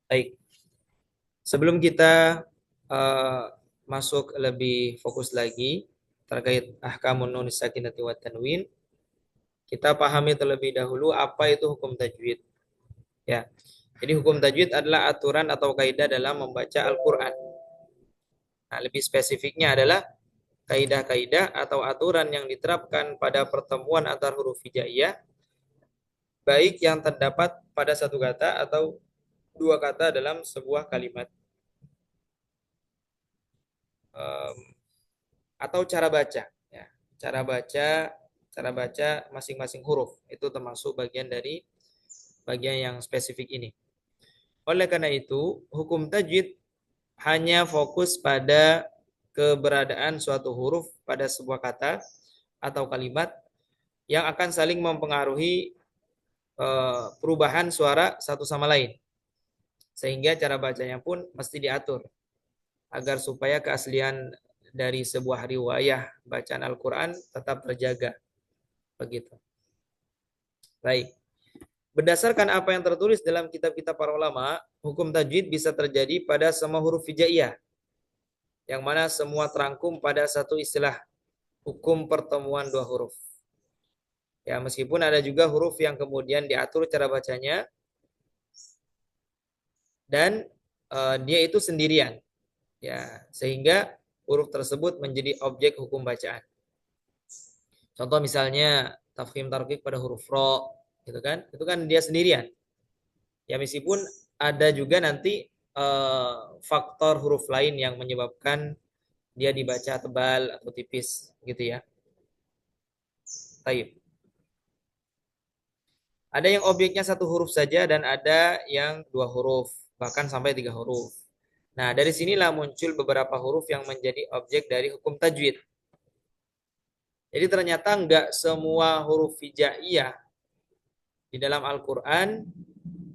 Baik, sebelum kita uh, masuk lebih fokus lagi terkait ahkamun nun sakinati wa tanwin, kita pahami terlebih dahulu apa itu hukum tajwid. Ya, jadi hukum tajwid adalah aturan atau kaidah dalam membaca Al-Quran. Nah, lebih spesifiknya adalah kaidah-kaidah atau aturan yang diterapkan pada pertemuan antar huruf hijaiyah, baik yang terdapat pada satu kata atau dua kata dalam sebuah kalimat. Em, atau cara baca, ya. cara baca cara baca masing-masing huruf itu termasuk bagian dari bagian yang spesifik ini. Oleh karena itu hukum tajwid hanya fokus pada keberadaan suatu huruf pada sebuah kata atau kalimat yang akan saling mempengaruhi perubahan suara satu sama lain, sehingga cara bacanya pun mesti diatur agar supaya keaslian dari sebuah riwayah bacaan Al-Quran tetap terjaga. Begitu. Baik. Berdasarkan apa yang tertulis dalam kitab-kitab para ulama, hukum tajwid bisa terjadi pada semua huruf hijaiyah, yang mana semua terangkum pada satu istilah hukum pertemuan dua huruf. Ya, meskipun ada juga huruf yang kemudian diatur cara bacanya dan dia itu sendirian, ya, sehingga huruf tersebut menjadi objek hukum bacaan. Contoh misalnya tafkhim tarqiq pada huruf ro, gitu kan? Itu kan dia sendirian. Ya meskipun ada juga nanti faktor huruf lain yang menyebabkan dia dibaca tebal atau tipis gitu ya. Taib. Ada yang objeknya satu huruf saja dan ada yang dua huruf, bahkan sampai tiga huruf. Nah, dari sinilah muncul beberapa huruf yang menjadi objek dari hukum tajwid. Jadi ternyata enggak semua huruf hijaiyah di dalam Al-Quran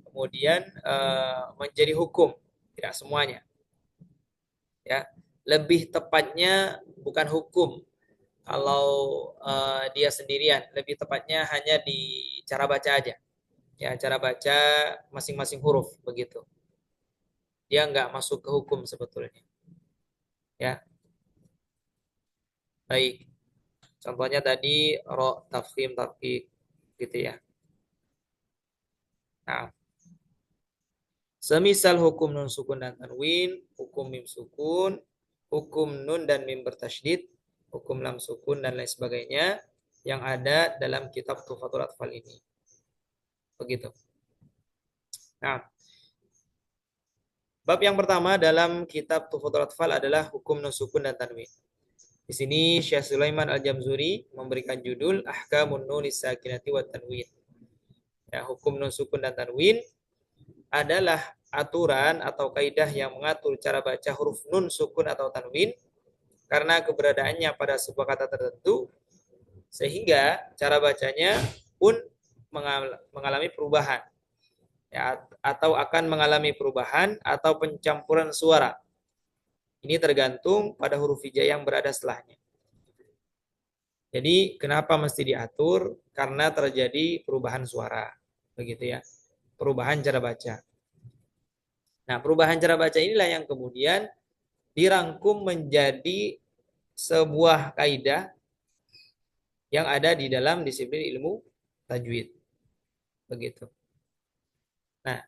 kemudian menjadi hukum. Tidak semuanya. Ya, lebih tepatnya bukan hukum kalau dia sendirian, lebih tepatnya hanya di cara baca aja. Ya, cara baca masing-masing huruf begitu. Dia nggak masuk ke hukum sebetulnya. Ya, baik. Contohnya tadi ro, tafkhim, tarqiq gitu ya. Nah, semisal hukum nun sukun dan tanwin, hukum mim sukun, hukum nun dan mim bertasydid, hukum lam sukun dan lain sebagainya yang ada dalam kitab Tuhfatul Atfal ini. Begitu. Nah, bab yang pertama dalam kitab Tuhfatul Atfal adalah hukum nun sukun dan tanwin. Di sini Syekh Sulaiman Al-Jamzuri memberikan judul Ahkamun Nunis Sakinati wa Tanwin. Ya, hukum nun sukun dan tanwin adalah aturan atau kaidah yang mengatur cara baca huruf nun sukun atau tanwin karena keberadaannya pada sebuah kata tertentu sehingga cara bacanya pun mengalami perubahan, ya, atau akan mengalami perubahan atau pencampuran suara. Ini tergantung pada huruf hija yang berada setelahnya. Jadi kenapa mesti diatur? Karena terjadi perubahan suara, begitu ya. Perubahan cara baca. Nah, perubahan cara baca inilah yang kemudian dirangkum menjadi sebuah kaidah yang ada di dalam disiplin ilmu tajwid. Begitu. Nah,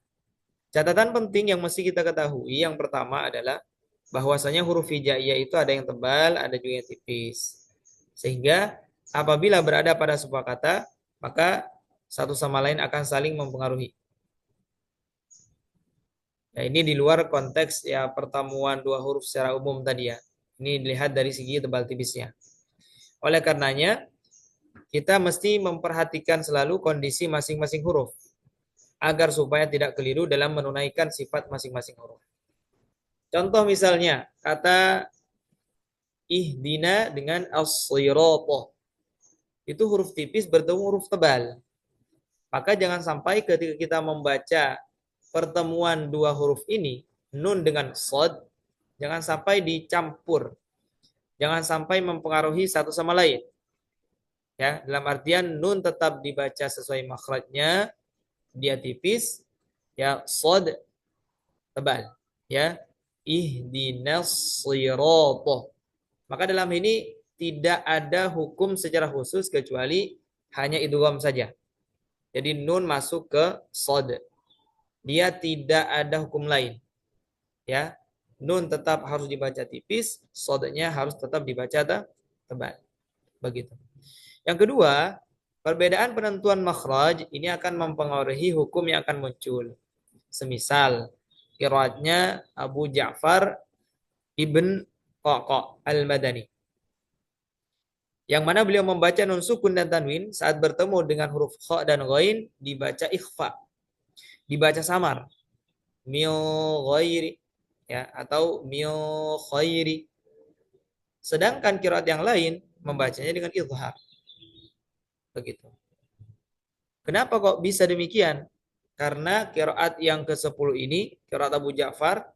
catatan penting yang mesti kita ketahui yang pertama adalah bahwasanya huruf hijaiyah itu ada yang tebal, ada juga yang tipis. Sehingga apabila berada pada sebuah kata, maka satu sama lain akan saling mempengaruhi. Nah, ini di luar konteks ya pertemuan dua huruf secara umum tadi ya. Ini dilihat dari segi tebal tipisnya. Oleh karenanya, kita mesti memperhatikan selalu kondisi masing-masing huruf agar supaya tidak keliru dalam menunaikan sifat masing-masing huruf. Contoh misalnya, kata ihdina dengan as-sirata. Itu huruf tipis bertemu huruf tebal. Maka jangan sampai ketika kita membaca pertemuan dua huruf ini, nun dengan sod, jangan sampai dicampur. Jangan sampai mempengaruhi satu sama lain. Ya, dalam artian nun tetap dibaca sesuai makhrajnya, dia tipis, ya sod tebal. Ya, ihdinas sirata. Maka dalam ini tidak ada hukum secara khusus kecuali hanya idgham saja. Jadi nun masuk ke sod. Dia tidak ada hukum lain. Ya, nun tetap harus dibaca tipis, sodnya harus tetap dibaca tebal. Begitu. Yang kedua, perbedaan penentuan makhraj ini akan mempengaruhi hukum yang akan muncul. Semisal qiraatnya Abu Ja'far ibn Qaqa al-Madani, yang mana beliau membaca nun sukun dan tanwin saat bertemu dengan huruf kha dan ghain dibaca ikhfa, dibaca samar, mil ghairi, ya, atau mil khairi. Sedangkan qiraat yang lain membacanya dengan izhar. Begitu. Kenapa kok bisa demikian? Karena qiraat yang ke-10 ini, qiraat Abu Ja'far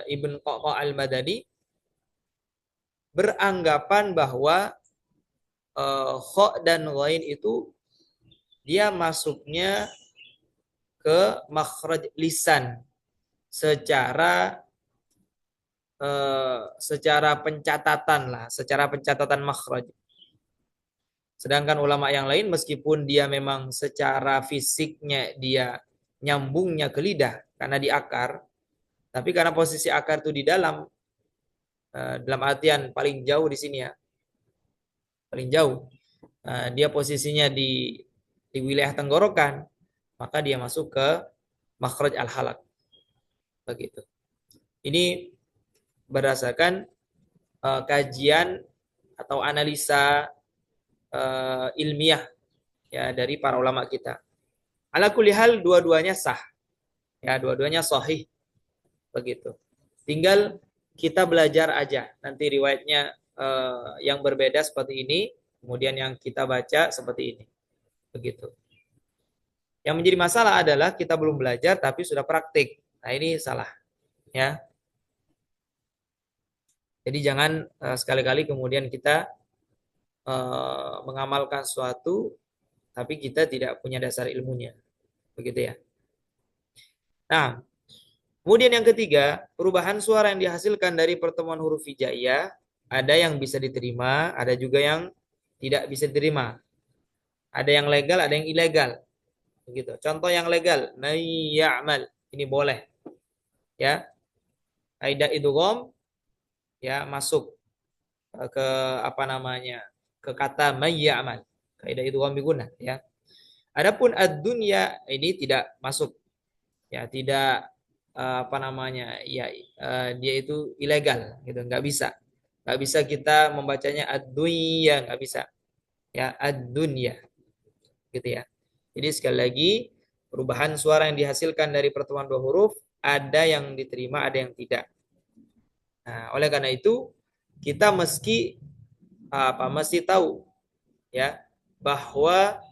Ibn Qaqa al-Madani beranggapan bahwa kha dan ghain itu dia masuknya ke makhraj lisan secara secara pencatatan lah, secara pencatatan makhraj. Sedangkan ulama yang lain meskipun dia memang secara fisiknya dia nyambungnya ke lidah karena di akar, tapi karena posisi akar itu di dalam artian paling jauh di sini ya, paling jauh. Dia posisinya di wilayah tenggorokan, maka dia masuk ke makhraj al-halaq. Begitu. Ini berdasarkan kajian atau analisa ilmiah ya dari para ulama kita. Ala kulli hal dua-duanya sah. Ya, dua-duanya sahih begitu. Tinggal kita belajar aja. Nanti riwayatnya yang berbeda seperti ini, kemudian yang kita baca seperti ini. Begitu. Yang menjadi masalah adalah kita belum belajar tapi sudah praktik. Nah, ini salah, ya. Jadi jangan sekali-kali kemudian kita mengamalkan sesuatu tapi kita tidak punya dasar ilmunya. Begitu ya. Nah, kemudian yang ketiga, perubahan suara yang dihasilkan dari pertemuan huruf hijaiyah ada yang bisa diterima, ada juga yang tidak bisa diterima. Ada yang legal, ada yang ilegal. Begitu. Contoh yang legal, ya'mal. Ini boleh, ya. Kaidah idgham ya masuk ke apa namanya? Ke kata ya'mal. Kaidah idgham biguna, ya. Adapun ad-dunya ini tidak masuk. Ya, tidak apa namanya? Ya, dia itu ilegal gitu, nggak bisa kita membacanya ad-dunya, nggak bisa, ya, ad-dunya gitu ya. Jadi sekali lagi perubahan suara yang dihasilkan dari pertemuan dua huruf ada yang diterima, ada yang tidak. Nah, oleh karena itu kita mesti tahu ya bahwa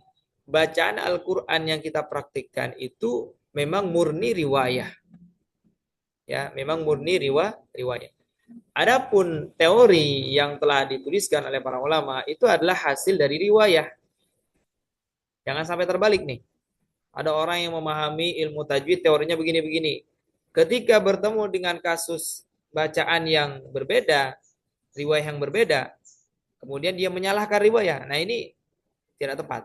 bacaan Al-Qur'an yang kita praktikkan itu memang murni riwayah. Ya, memang murni riwayah. Adapun teori yang telah dituliskan oleh para ulama itu adalah hasil dari riwayah. Jangan sampai terbalik nih. Ada orang yang memahami ilmu tajwid teorinya begini-begini. Ketika bertemu dengan kasus bacaan yang berbeda, riwayah yang berbeda, kemudian dia menyalahkan riwayah. Nah, ini tidak tepat.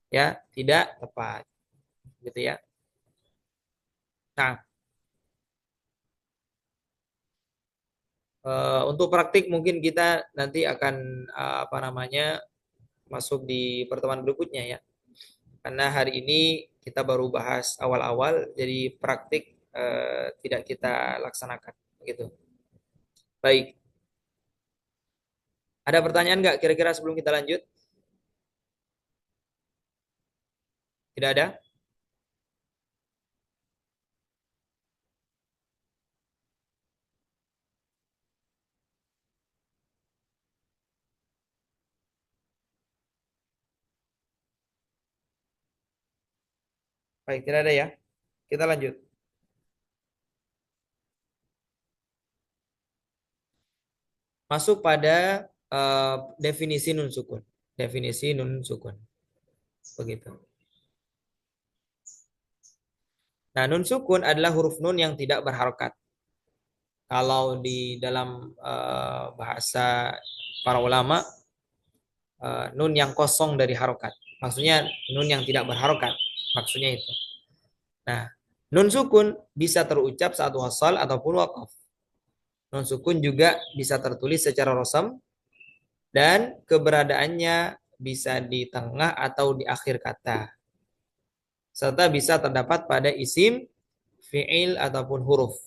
Ya, tidak tepat. Gitu ya. Nah, untuk praktik mungkin kita nanti akan apa namanya masuk di pertemuan berikutnya ya. Karena hari ini kita baru bahas awal-awal, jadi praktik tidak kita laksanakan. Gitu. Baik. Ada pertanyaan nggak kira-kira sebelum kita lanjut? Tidak ada? Baik, tidak ada ya. Kita lanjut. Masuk pada definisi nun sukun. Definisi nun sukun. Begitu. Nah, nun sukun adalah huruf nun yang tidak berharokat. Kalau di dalam bahasa para ulama, nun yang kosong dari harokat. Maksudnya nun yang tidak berharokat. Maksudnya itu. Nah, nun sukun bisa terucap saat wasal ataupun waqaf. Nun sukun juga bisa tertulis secara rosam dan keberadaannya bisa di tengah atau di akhir kata. Serta bisa terdapat pada isim, fi'il ataupun huruf.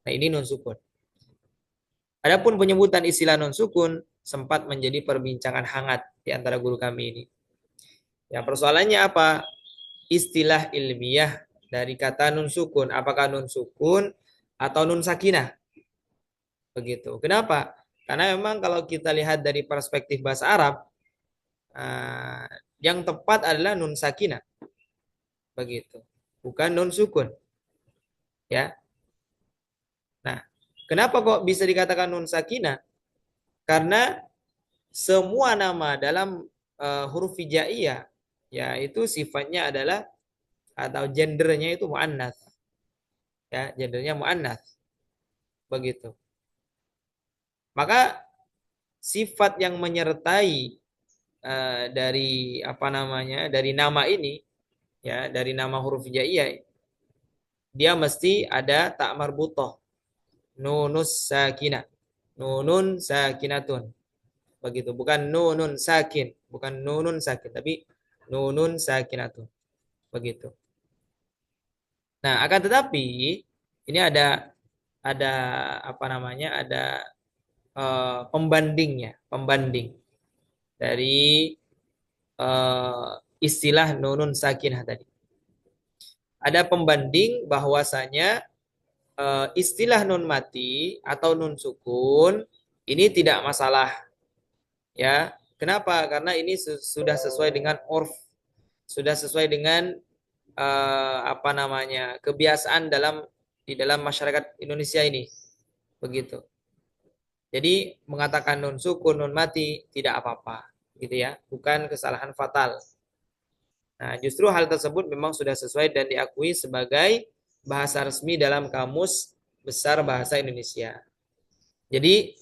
Nah, ini nun sukun. Adapun penyebutan istilah nun sukun sempat menjadi perbincangan hangat di antara guru kami ini. Ya, persoalannya apa? Istilah ilmiah dari kata nun sukun. Apakah nun sukun atau nun sakinah? Begitu. Kenapa? Karena memang kalau kita lihat dari perspektif bahasa Arab, yang tepat adalah nun sakinah. Begitu. Bukan nun sukun. Ya. Nah, kenapa kok bisa dikatakan nun sakinah? Karena semua nama dalam huruf hijaiyah yaitu sifatnya adalah atau gendernya itu muannats. Ya, gendernya muannats. Begitu. Maka sifat yang menyertai dari apa namanya? Dari nama ini ya, dari nama huruf hijaiyah dia mesti ada tak marbutoh. Nunus sakinah. Nunun sakinatun. Begitu, bukan nunun sakin, bukan nunun sakin, tapi nunun sakinatun. Begitu. Nah, akan tetapi ini ada apa namanya? Ada pembandingnya, pembanding dari istilah nunun sakinah tadi. Ada pembanding bahwasanya istilah nun mati atau nun sukun ini tidak masalah, ya. Kenapa? Karena ini sudah sesuai dengan urf, sudah sesuai dengan apa namanya kebiasaan di dalam masyarakat Indonesia ini, begitu. Jadi mengatakan nun sukun, nun mati tidak apa-apa, gitu ya, bukan kesalahan fatal. Nah, justru hal tersebut memang sudah sesuai dan diakui sebagai bahasa resmi dalam Kamus Besar Bahasa Indonesia. Jadi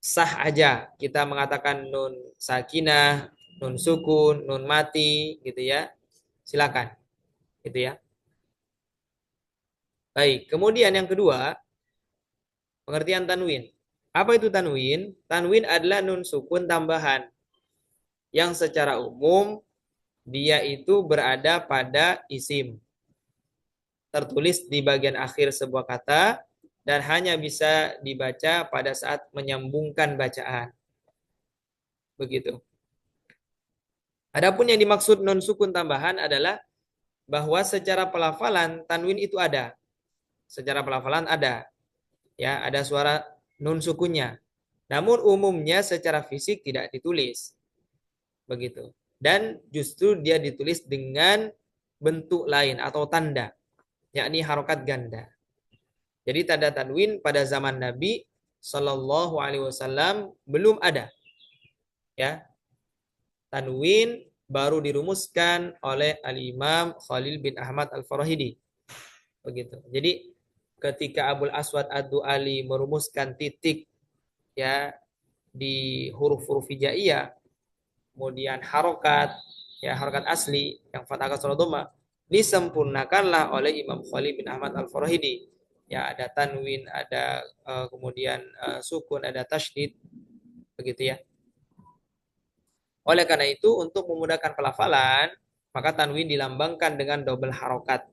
sah aja kita mengatakan nun sakinah, nun sukun, nun mati, gitu ya. Silakan, gitu ya. Baik, kemudian yang kedua, pengertian tanwin. Apa itu tanwin? Tanwin adalah nun sukun tambahan yang secara umum dia itu berada pada isim. Tertulis di bagian akhir sebuah kata dan hanya bisa dibaca pada saat menyambungkan bacaan. Begitu. Adapun yang dimaksud nun sukun tambahan adalah bahwa secara pelafalan tanwin itu ada. Secara pelafalan ada. Ya, ada suara nun sukunnya. Namun umumnya secara fisik tidak ditulis. Begitu. Dan justru dia ditulis dengan bentuk lain atau tanda, yakni harokat ganda. Jadi tanda tanwin pada zaman Nabi Shallallahu Alaihi Wasallam belum ada. Ya, tanwin baru dirumuskan oleh Al-Imam Khalil bin Ahmad Al-Farahidi. Begitu. Jadi ketika Abul Aswad Ad-Du'ali merumuskan titik ya di huruf-huruf hijaiyah, kemudian harokat, ya harokat asli yang fathah kasrah dhamma disempurnakanlah oleh Imam Khalil bin Ahmad Al-Farahidi. Ya ada tanwin, ada kemudian sukun, ada tasydid, begitu ya. Oleh karena itu untuk memudahkan pelafalan, maka tanwin dilambangkan dengan double harokat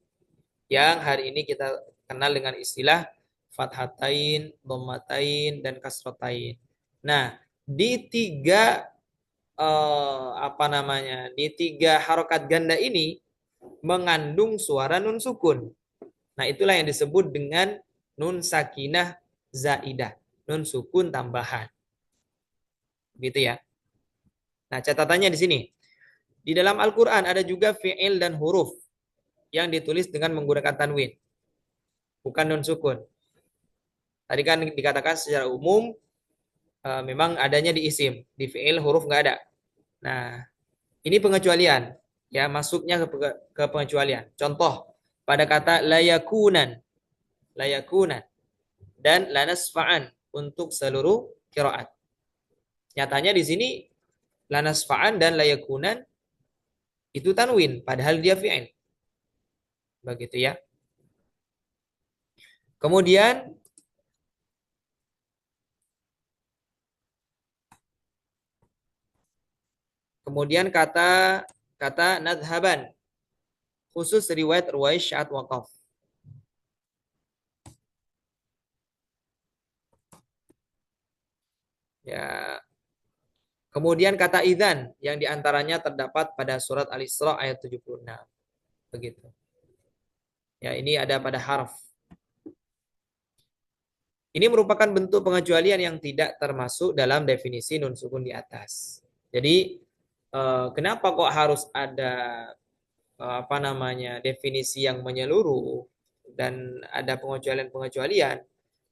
yang hari ini kita kenal dengan istilah fathatain, dhammatain, dan kasratain. Nah, di tiga apa namanya? Di tiga harokat ganda ini mengandung suara nun sukun. Nah, itulah yang disebut dengan nun sakinah zaidah, nun sukun tambahan. Gitu ya. Nah, catatannya di sini. Di dalam Al-Qur'an ada juga fi'il dan huruf yang ditulis dengan menggunakan tanwin, bukan nun sukun. Tadi kan dikatakan secara umum memang adanya di isim, di fi'il huruf nggak ada. Nah, ini pengecualian, ya masuknya ke pengecualian. Contoh, pada kata layakunan, layakunan dan lanasfa'an untuk seluruh qiraat. Nyatanya di sini lanasfa'an dan layakunan itu tanwin padahal dia fi'il. Begitu ya. Kemudian kata kata nadhaban khusus riwayat Ruwais Sya'at Waqaf. Ya. Kemudian kata idzan yang diantaranya terdapat pada surat Al-Isra ayat 76. Begitu. Ya, ini ada pada harf. Ini merupakan bentuk pengecualian yang tidak termasuk dalam definisi nun sukun di atas. Jadi kenapa kok harus ada apa namanya definisi yang menyeluruh dan ada pengecualian-pengecualian?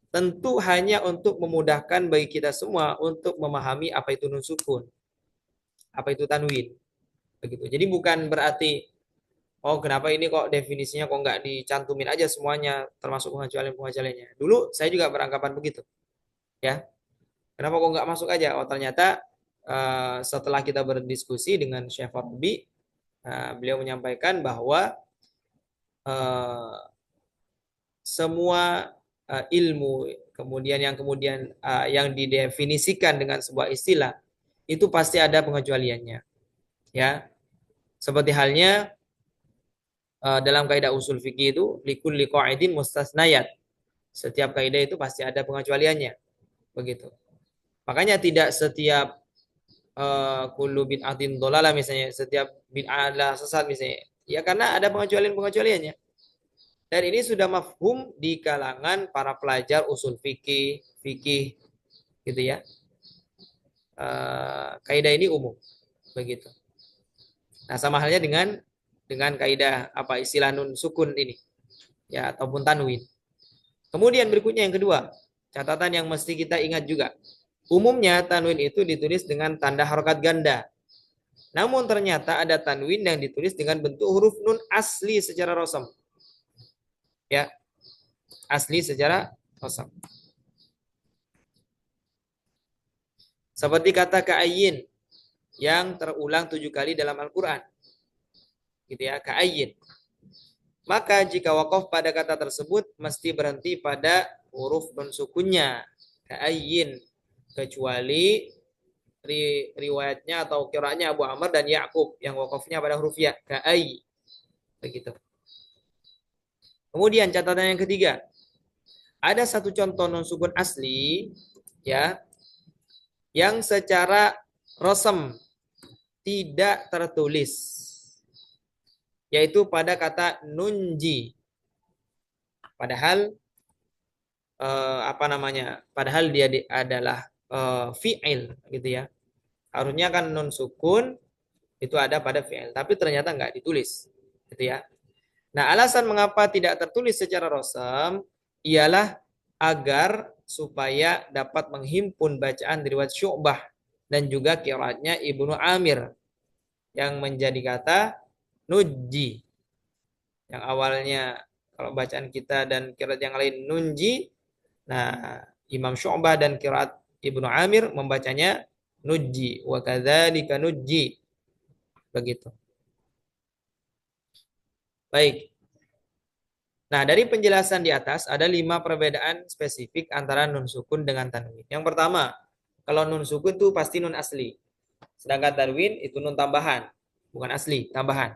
Tentu hanya untuk memudahkan bagi kita semua untuk memahami apa itu nun sukun, apa itu tanwin, begitu. Jadi bukan berarti oh kenapa ini kok definisinya kok nggak dicantumin aja semuanya termasuk pengecualian-pengecualiannya. Dulu saya juga beranggapan begitu, ya. Kenapa kok nggak masuk aja? Oh ternyata setelah kita berdiskusi dengan Syekh Farbi, beliau menyampaikan bahwa uh, semua ilmu kemudian yang didefinisikan dengan sebuah istilah itu pasti ada pengecualiannya, ya. Seperti halnya dalam kaidah usul fikih itu likulli qaidin mustasnayat. Setiap kaidah itu pasti ada pengecualiannya, begitu. Makanya tidak setiap kullu bid'atin dhalalah misalnya, setiap bid'ah adalah sesat misalnya. Ya karena ada pengecualian-pengecualiannya. Dan ini sudah mafhum di kalangan para pelajar usul fikih, fikih gitu ya. Kaidah ini umum, begitu. Nah, sama halnya dengan kaidah apa istilah nun sukun ini, ya ataupun tanwin. Kemudian berikutnya yang kedua, catatan yang mesti kita ingat juga. Umumnya tanwin itu ditulis dengan tanda harokat ganda. Namun ternyata ada tanwin yang ditulis dengan bentuk huruf nun asli secara rosam. Ya, asli secara rosam. Seperti kata ka'ayyin yang terulang 7 kali dalam Al-Quran. Gitu ya, ka'ayyin. Maka jika wakaf pada kata tersebut mesti berhenti pada huruf nun sukunnya. Ka'ayyin. Kecuali riwayatnya atau qiraatnya Abu Amr dan Ya'qub yang wakafnya pada huruf ya. Ka'ay. Begitu. Kemudian catatan yang ketiga. Ada satu contoh nun sukun asli ya yang secara rosem tidak tertulis, yaitu pada kata nunji. Padahal apa namanya? Padahal dia adalah fi'il gitu ya. Harusnya kan nun sukun itu ada pada fi'il, tapi ternyata nggak ditulis gitu ya. Nah, alasan mengapa tidak tertulis secara rosam ialah agar supaya dapat menghimpun bacaan dari riwayat Syu'bah dan juga qiraatnya Ibnu Amir yang menjadi kata nuji. Yang awalnya kalau bacaan kita dan qiraat yang lain nunji, nah Imam Syu'bah dan qiraat Ibnu Amir membacanya nuji wa kadzalika nuji. Begitu. Baik. Nah, dari penjelasan di atas ada 5 perbedaan spesifik antara nun sukun dengan tanwin. Yang pertama, kalau nun sukun itu pasti nun asli. Sedangkan tanwin itu nun tambahan, bukan asli, tambahan.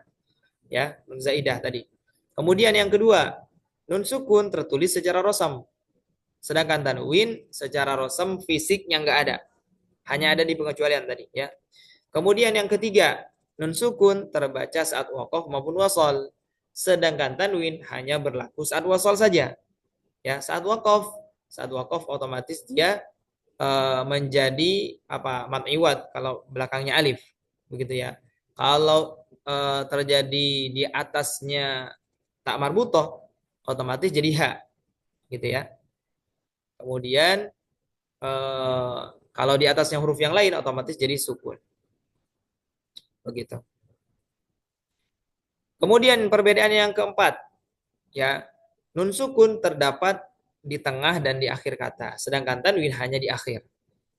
Ya, nun zaidah tadi. Kemudian yang kedua, nun sukun tertulis secara rosam. Sedangkan tanwin secara rosam fisiknya nggak ada. Hanya ada di pengecualian tadi, ya. Kemudian yang ketiga, nun sukun terbaca saat waqaf maupun wasol. Sedangkan tanwin hanya berlaku saat wasol saja. Ya, saat wakaf otomatis dia menjadi apa? Mad iwad kalau belakangnya alif. Begitu ya. Kalau terjadi di atasnya tak marbutoh, otomatis jadi ha. Gitu ya. Kemudian kalau di atasnya huruf yang lain otomatis jadi sukun. Begitu. Kemudian perbedaan yang keempat, Ya, nun sukun terdapat di tengah dan di akhir kata, sedangkan tanwin hanya di akhir.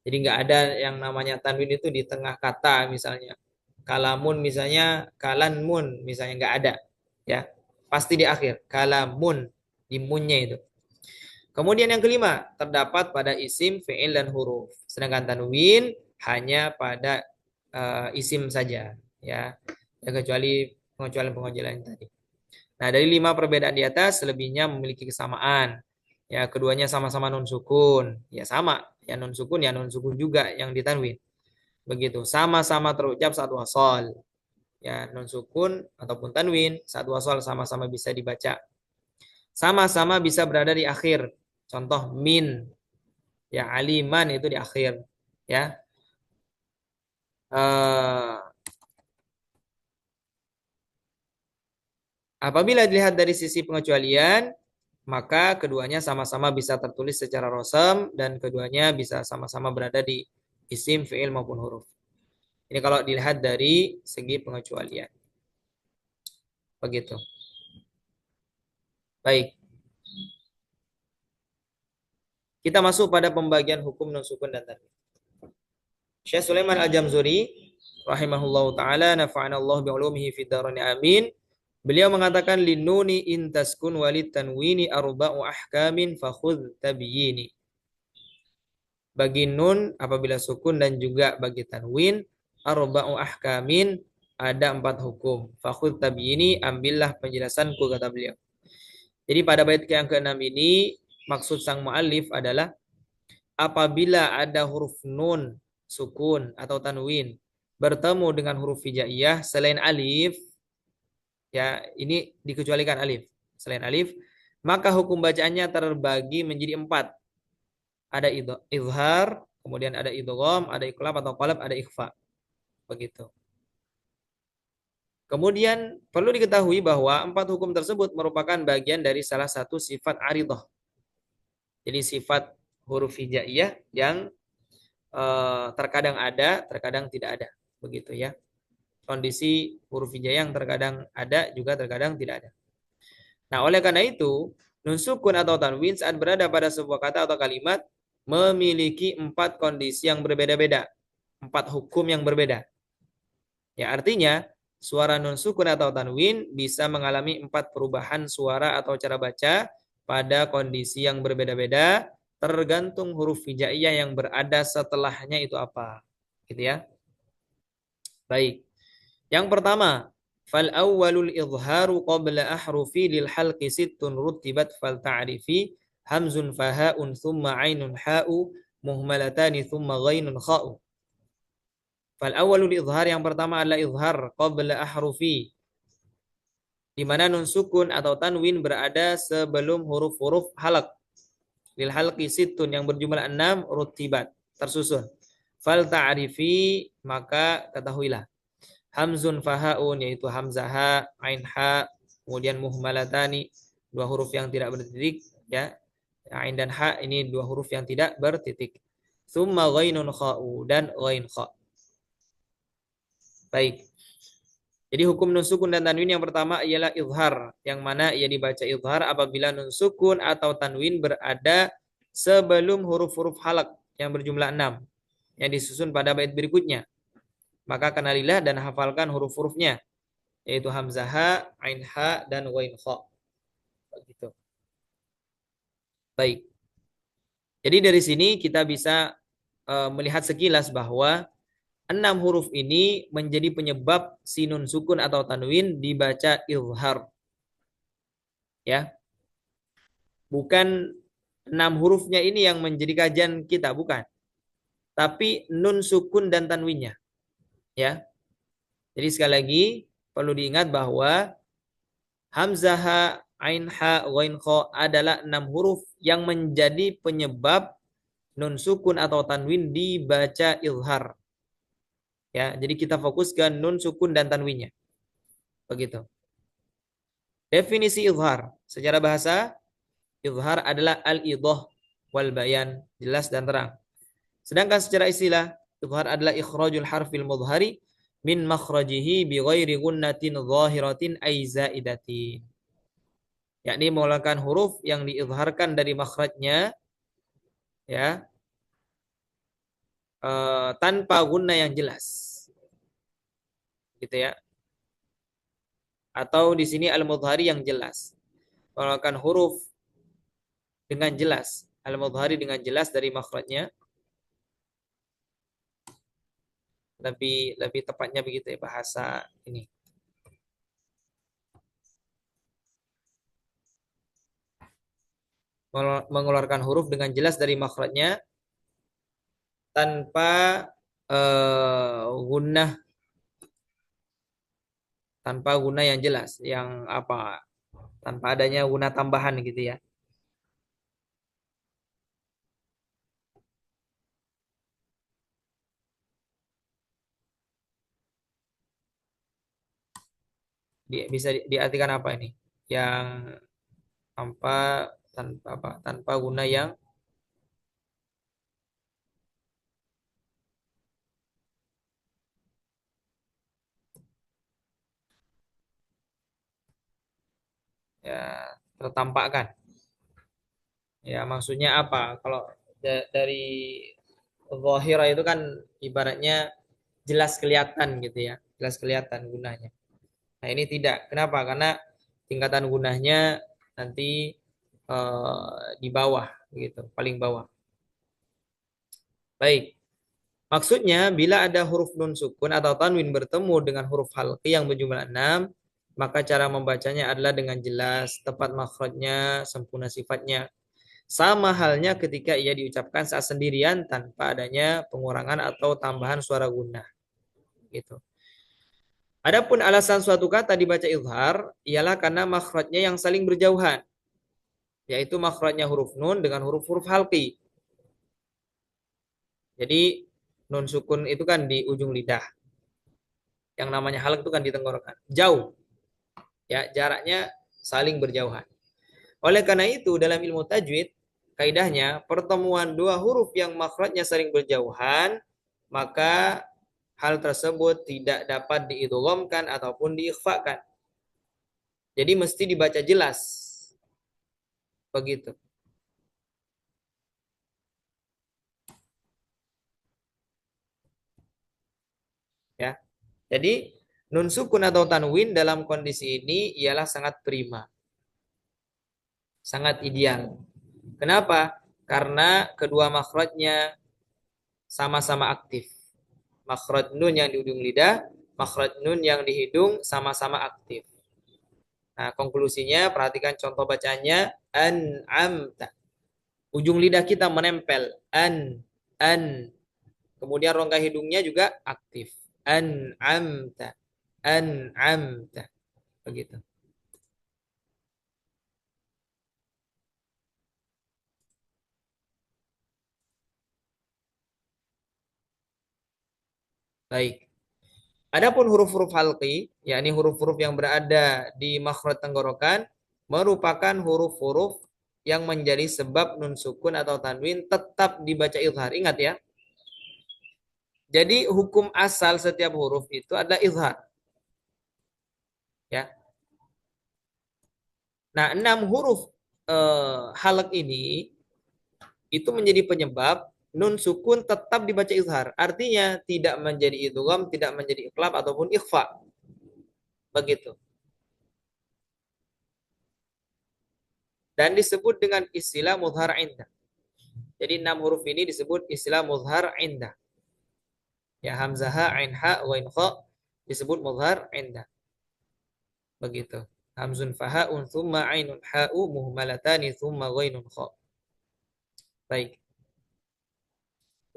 Jadi nggak ada yang namanya tanwin itu di tengah kata misalnya. Kalamun misalnya, kalanmun misalnya nggak ada. Ya, pasti di akhir. Kalamun di munnya itu. Kemudian yang kelima, terdapat pada isim, fi'il, dan huruf. Sedangkan tanwin hanya pada isim saja. Ya, ya kecuali pengecualian-pengecualian tadi. Nah, dari 5 perbedaan di atas, selebihnya memiliki kesamaan. Ya, keduanya sama-sama nun sukun. Ya, sama. Ya nun sukun juga yang ditanwin. Begitu. Sama-sama terucap saat wasol. Ya, nun sukun ataupun tanwin saat wasol sama-sama bisa dibaca. Sama-sama bisa berada di akhir. Contoh min. Ya, aliman itu di akhir. Ya. Eh, Apabila dilihat dari sisi pengecualian, maka keduanya sama-sama bisa tertulis secara rosam dan keduanya bisa sama-sama berada di isim, fi'il maupun huruf. Ini kalau dilihat dari segi pengecualian. Begitu. Baik. Kita masuk pada pembagian hukum nun sukun dan tanwin. Syekh Sulaiman Al-Jamzuri rahimahullahu taala nafa'ana Allah bi'ulumihi fid dharain amin. Beliau mengatakan linuni in taskun walid tanwini arba'u ahkamin fakhudh tabyini. Bagi nun apabila sukun dan juga bagi tanwin arba'u ahkamin ada 4 hukum. Fakhudh tabyini, ambillah penjelasanku kata beliau. Jadi pada bait yang ke-6 ini maksud sang muallif adalah apabila ada huruf nun sukun atau tanwin bertemu dengan huruf hijaiyah selain alif, ya ini dikecualikan alif, selain alif, maka hukum bacaannya terbagi menjadi 4. Ada izhar, kemudian ada idgham, ada iqlab atau qalab, ada ikhfa. Begitu. Kemudian perlu diketahui bahwa 4 hukum tersebut merupakan bagian dari salah satu sifat aridah. Jadi sifat huruf hijaiyah yang terkadang ada, terkadang tidak ada. Begitu ya. Kondisi huruf hijaiyah yang terkadang ada juga terkadang tidak ada. Nah, oleh karena itu, nun sukun atau tanwin saat berada pada sebuah kata atau kalimat memiliki 4 kondisi yang berbeda-beda, 4 hukum yang berbeda. Ya, artinya suara nun sukun atau tanwin bisa mengalami 4 perubahan suara atau cara baca pada kondisi yang berbeda-beda tergantung huruf hijaiyah yang berada setelahnya itu apa. Gitu ya. Baik. Yang pertama, fal awwalul izharu qabla ahrufi lil halqi sittun rutibat fal ta'rifi hamzun fahaun thumma ainun ha'u muhmalatani thumma ghainun kha'u. Fal awwalul izhar yang pertama adalah izhar qabla ahrufi, di mana nun sukun atau tanwin berada sebelum huruf-huruf halaq. Lil halqi sittun yang berjumlah 6 rutibat tersusun. Fal ta'rifi maka ketahuilah. Hamzun fahaun yaitu hamzah ha, ain ha, kemudian muhmalatani dua huruf yang tidak bertitik ya. Ain dan ha ini dua huruf yang tidak bertitik. Tsumma ghainun kha'u dan ghain kha. Baik. Jadi hukum nun sukun dan tanwin yang pertama ialah izhar, yang mana ia dibaca izhar apabila nun sukun atau tanwin berada sebelum huruf-huruf halaq yang berjumlah 6 yang disusun pada bait berikutnya. Maka kenalilah dan hafalkan huruf-hurufnya, yaitu hamzah ha, ain ha, dan ghain kha. Begitu. Baik. Jadi dari sini kita bisa melihat sekilas bahwa 6 huruf ini menjadi penyebab sinun sukun atau tanwin dibaca izhar. Ya. Bukan 6 hurufnya ini yang menjadi kajian kita, bukan. Tapi nun sukun dan tanwinnya. Ya. Jadi sekali lagi perlu diingat bahwa hamzah ha, ain ha, ghain kha adalah 6 huruf yang menjadi penyebab nun sukun atau tanwin dibaca izhar. Ya, jadi kita fokuskan nun sukun dan tanwinnya. Begitu. Definisi izhar secara bahasa, izhar adalah al-idah wal bayan, jelas dan terang. Sedangkan secara istilah, izhar adalah ikhrajul harfil mudhari min makhrajihi bi ghairi gunnatin zahiratin ay zaidatin. yakni mengeluarkan huruf yang diizharkan dari makhrajnya, ya, tanpa guna yang jelas, gitu ya. Atau di sini al-mudhari yang jelas, mengeluarkan huruf dengan jelas, al-mudhari dengan jelas dari makhrajnya, lebih lebih tepatnya begitu ya bahasa ini. Mengeluarkan huruf dengan jelas dari makhrajnya tanpa gunnah, tanpa guna yang jelas, yang apa, tanpa adanya guna tambahan gitu ya. Bisa diartikan apa ini? Yang tanpa tanpa apa? Tanpa guna yang ya tertampakkan. Ya maksudnya apa? Kalau dari zahira itu kan ibaratnya jelas kelihatan gitu ya, jelas kelihatan gunanya. Nah ini tidak. Kenapa? Karena tingkatan gunanya nanti di bawah gitu, paling bawah. Baik. Maksudnya, bila ada huruf nun sukun atau tanwin bertemu dengan huruf halqi yang berjumlah 6, maka cara membacanya adalah dengan jelas, tepat makhrajnya, sempurna sifatnya. Sama halnya ketika ia diucapkan saat sendirian tanpa adanya pengurangan atau tambahan suara gunnah. Gitu. Adapun alasan suatu kata dibaca izhar ialah karena makhrajnya yang saling berjauhan, yaitu makhrajnya huruf nun dengan huruf-huruf halqi. Jadi nun sukun itu kan di ujung lidah. Yang namanya halq itu kan di tenggorokan. Jauh. Ya, jaraknya saling berjauhan. Oleh karena itu dalam ilmu tajwid kaidahnya pertemuan dua huruf yang makhrajnya saling berjauhan maka hal tersebut tidak dapat diidghamkan ataupun diikhfakan. Jadi mesti dibaca jelas. Begitu. Ya. Jadi nun sukun atau tanwin dalam kondisi ini ialah sangat prima, sangat ideal. Kenapa? Karena kedua makhrajnya sama-sama aktif. Makhraj nun yang di ujung lidah, makhraj nun yang di hidung sama-sama aktif. Nah, konklusinya perhatikan contoh bacanya an'amta. Ujung lidah kita menempel an. Kemudian rongga hidungnya juga aktif. An'amta. An'amta. Begitu. Baik. Adapun huruf-huruf halqi, yakni huruf-huruf yang berada di makhraj tenggorokan, merupakan huruf-huruf yang menjadi sebab nun sukun atau tanwin tetap dibaca izhar. Ingat ya. Jadi hukum asal setiap huruf itu adalah izhar. Ya. Nah, 6 huruf halq ini itu menjadi penyebab nun sukun tetap dibaca izhar. Artinya tidak menjadi idgham, tidak menjadi iqlab ataupun ikhfa. Begitu. Dan disebut dengan istilah mudhar indah. Jadi 6 huruf ini disebut istilah mudhar indah. Ya hamzah, ain, ha, ghain, kha disebut mudhar indah. Begitu. Hamzun fahaun thumma ainun ha'u muhmalatani thumma ghainun kha. Baik.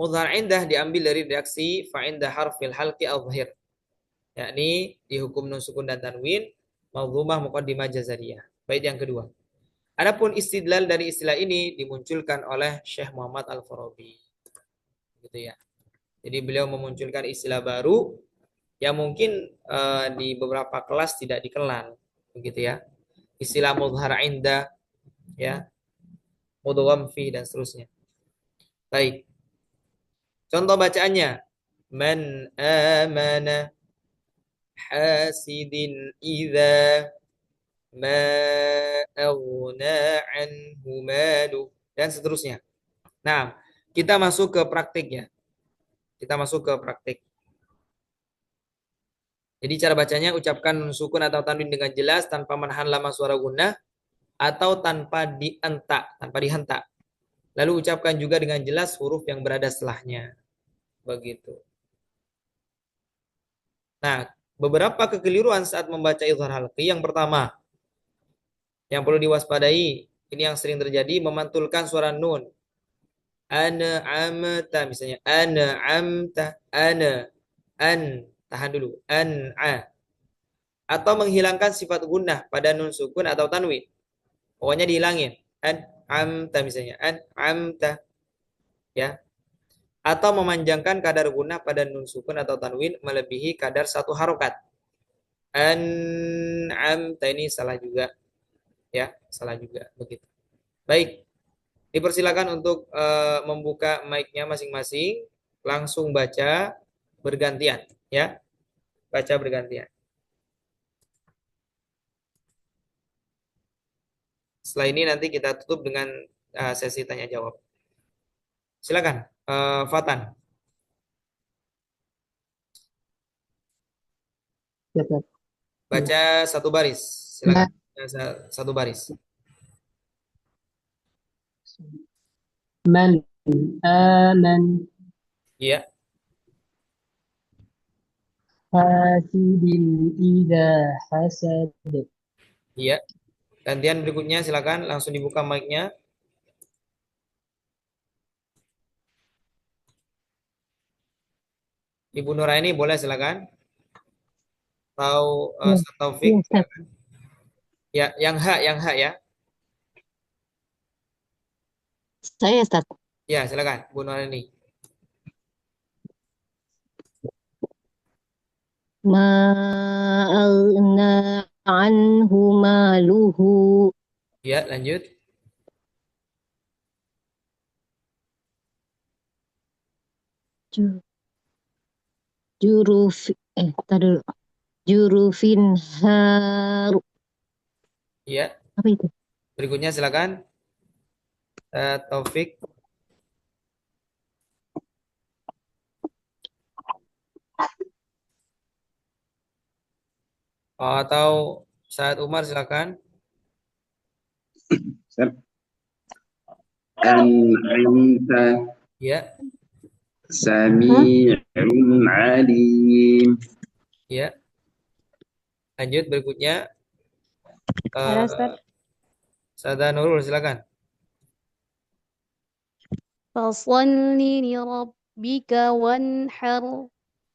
Mudhar indah diambil dari redaksi fa'inda harfil halqi adhhir. Yakni dihukum nun sukun dan tanwin mawdhumah muqaddimah jazariyah. Bait yang kedua. Adapun istidlal dari istilah ini dimunculkan oleh Syekh Muhammad Al-Farabi. Gitu ya. Jadi beliau memunculkan istilah baru yang mungkin di beberapa kelas tidak dikenal, begitu ya. Istilah mudhar indah, ya, mudgham fi dan seterusnya. Baik. Contoh bacaannya. Man amana hasidin idza ma aghna anhu malu, dan seterusnya. Nah, kita masuk ke praktik ya. Kita masuk ke praktik. Jadi cara bacanya ucapkan nun sukun atau tanwin dengan jelas tanpa menahan lama suara gunnah atau tanpa dihentak. Lalu ucapkan juga dengan jelas huruf yang berada setelahnya. Begitu. Nah, beberapa kekeliruan saat membaca izhar halqi. Yang pertama, yang perlu diwaspadai, ini yang sering terjadi, memantulkan suara nun. Ana amta misalnya, ana amta, tahan dulu, atau menghilangkan sifat gunnah pada nun sukun atau tanwin. Pokoknya dihilangin. Amta misalnya, amta, ya. Atau memanjangkan kadar gunnah pada nun sukun atau tanwin melebihi kadar satu harokat. Amta ini salah juga, ya, salah juga begitu. Baik, dipersilakan untuk membuka mic-nya masing-masing, langsung baca bergantian, ya, baca bergantian. Setelah ini nanti kita tutup dengan sesi tanya jawab. Silakan, Fatan, Ya, Tat. Ya. baca satu baris. Silakan, Ma- baca satu baris. Man aman Iya, hasidin idza hasad. iya. Gantian berikutnya silakan langsung dibuka mic-nya. Ibu Nuraini boleh silakan. Atau Ya, Ustaz Taufik ya, Ustaz. silakan. Ya, yang hak ya. Saya, Ustaz. Ya, silakan Bu Nuraini. Ma'agna anhu maluhu. Ya, lanjut. Ju- Juruf, tar dulu. Jurufin haru. Ya, Apa itu? berikutnya silakan Taufik. Oh, atau Saad Umar silakan. أنعمت Ya, Hah? سميع عليم. ya. Lanjut berikutnya Ada Ustaz. eh Sada Nurul silakan. Fasalli li rabbika wanhar.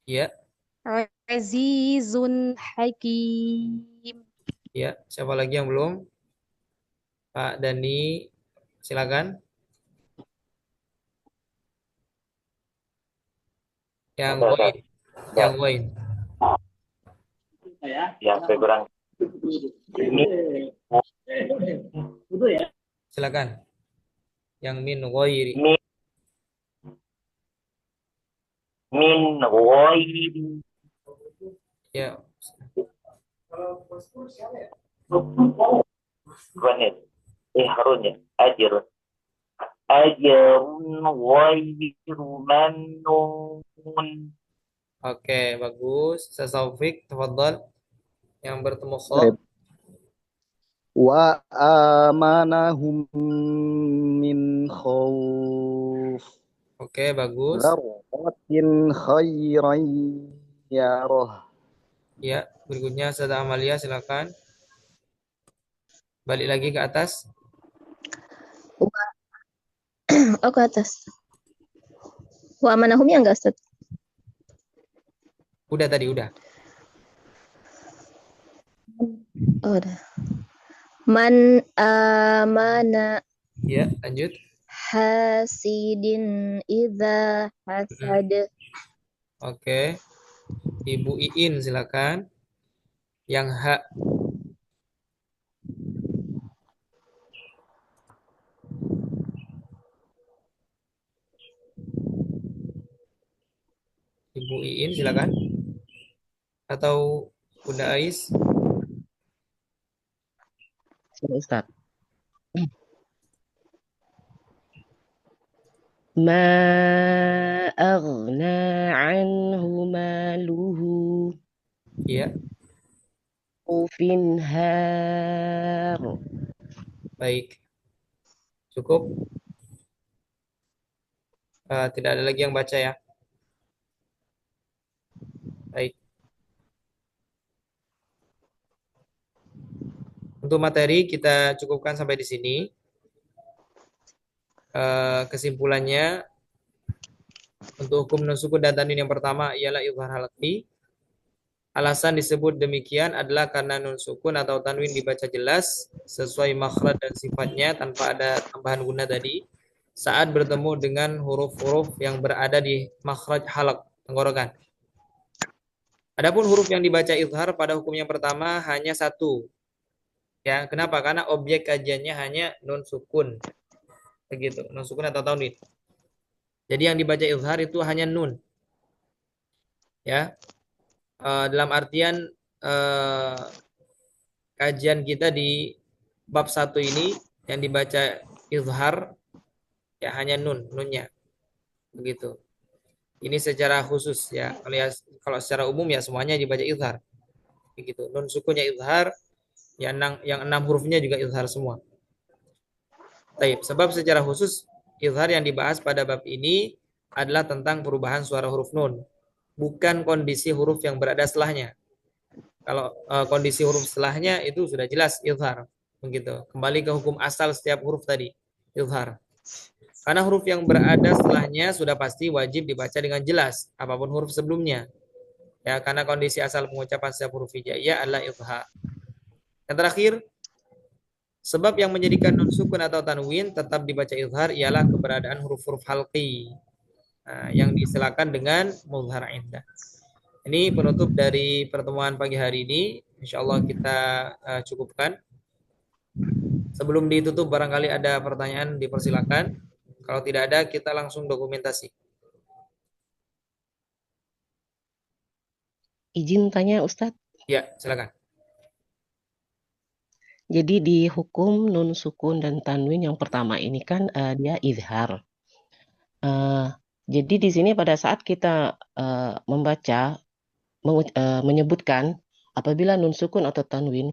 Ya, Azizun hakim. ya. Siapa lagi yang belum? Pak Dani silakan. Yang Wain, yang Wain. Yang saya kurang ini Silakan. Yang min ghairi. min min ghairi Ya, bukan Harun ya ajrun ajrun ghairu mamnun. oke, bagus. Ustaz Taufik, tafadhol. Yang bertemu khot. طيب. وآمنهم من خوف Oke, bagus. ذرة خيرا يره. Ya, berikutnya Ustaz Amalia silakan. Balik lagi ke atas. Oh, ke atas. Wa amanahum ya enggak, Ustaz? Udah tadi, udah. Oh, udah. Man amana Ya, lanjut. hasidin idza hasad. Oke. Ibu Iin silakan. Yang hak. Ibu Iin silakan. Atau Bunda Ais. Ustaz. Ma aghna anhu maluhu Iya, finhar. baik. Cukup. Tidak ada lagi yang baca ya. Baik. Untuk materi kita cukupkan sampai di sini. Kesimpulannya untuk hukum nun sukun dan tanwin yang pertama ialah izhar halqi. Alasan disebut demikian adalah karena nun sukun atau tanwin dibaca jelas sesuai makhraj dan sifatnya tanpa ada tambahan guna tadi saat bertemu dengan huruf-huruf yang berada di makhraj halq tenggorokan. Adapun huruf yang dibaca izhar pada hukum yang pertama hanya satu. Ya, kenapa? Karena objek kajiannya hanya nun sukun. Begitu, nun sukun atau tanwin. Jadi yang dibaca izhar itu hanya nun. Ya. Dalam artian kajian kita di bab 1 ini yang dibaca izhar ya hanya nunnya. Begitu. Ini secara khusus ya. Kalau secara umum ya semuanya dibaca izhar. Begitu. Nun sukunnya izhar, yang 6 hurufnya juga izhar semua. Baik, sebab secara khusus izhar yang dibahas pada bab ini adalah tentang perubahan suara huruf nun, bukan kondisi huruf yang berada setelahnya. Kalau kondisi huruf setelahnya itu sudah jelas izhar, begitu. Kembali ke hukum asal setiap huruf tadi, izhar. Karena huruf yang berada setelahnya sudah pasti wajib dibaca dengan jelas, apapun huruf sebelumnya. Ya, karena kondisi asal pengucapan setiap huruf hijaiyah adalah izhar. Yang terakhir, sebab yang menjadikan nun sukun atau tanwin tetap dibaca izhar ialah keberadaan huruf-huruf halqi yang disilakan dengan mudhar indah. Ini penutup dari pertemuan pagi hari ini. Insya Allah kita cukupkan. Sebelum ditutup barangkali ada pertanyaan, dipersilakan. Kalau tidak ada kita langsung dokumentasi. Izin tanya Ustadz. Ya, silakan. Jadi di hukum nun sukun dan tanwin yang pertama ini kan dia izhar. Jadi di sini pada saat kita membaca menyebutkan apabila nun sukun atau tanwin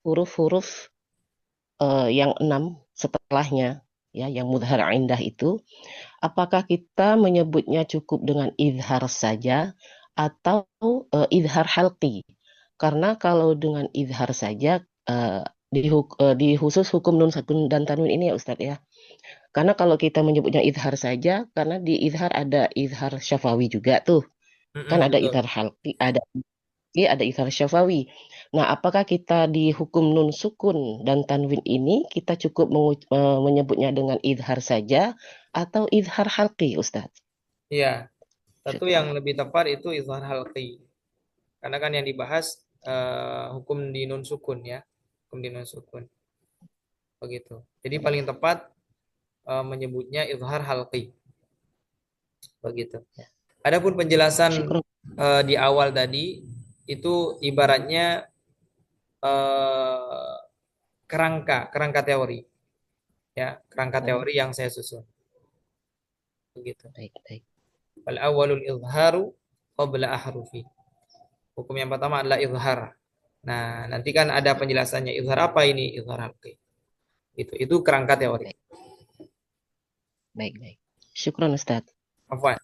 huruf-huruf yang 6 setelahnya ya yang mudhar indah itu, apakah kita menyebutnya cukup dengan izhar saja atau izhar halqi? Karena kalau dengan izhar saja di khusus hukum nun sukun dan tanwin ini ya Ustadz ya. Karena kalau kita menyebutnya izhar saja, karena di izhar ada izhar syafawi juga tuh. Kan ada izhar halqi, ada izhar syafawi. Nah, apakah kita di hukum nun sukun dan tanwin ini kita cukup menyebutnya dengan izhar saja atau izhar halqi, Ustadz? Iya, tentu yang lebih tepat itu izhar halqi. Karena kan yang dibahas hukum di nun sukun ya, hukum di nun sukun. Begitu. Jadi paling tepat menyebutnya izhar halqi. Begitu. Adapun penjelasan di awal tadi itu ibaratnya kerangka teori. Ya, kerangka teori yang saya susun. Begitu. Baik. Wal awwalul izharu qabla ahrufi. Hukum yang pertama adalah izhar. Nah, nanti kan ada penjelasannya. Izhar apa ini? Izhar halqi. Itu kerangka teori. Baik. Syukran Ustaz. Afwan.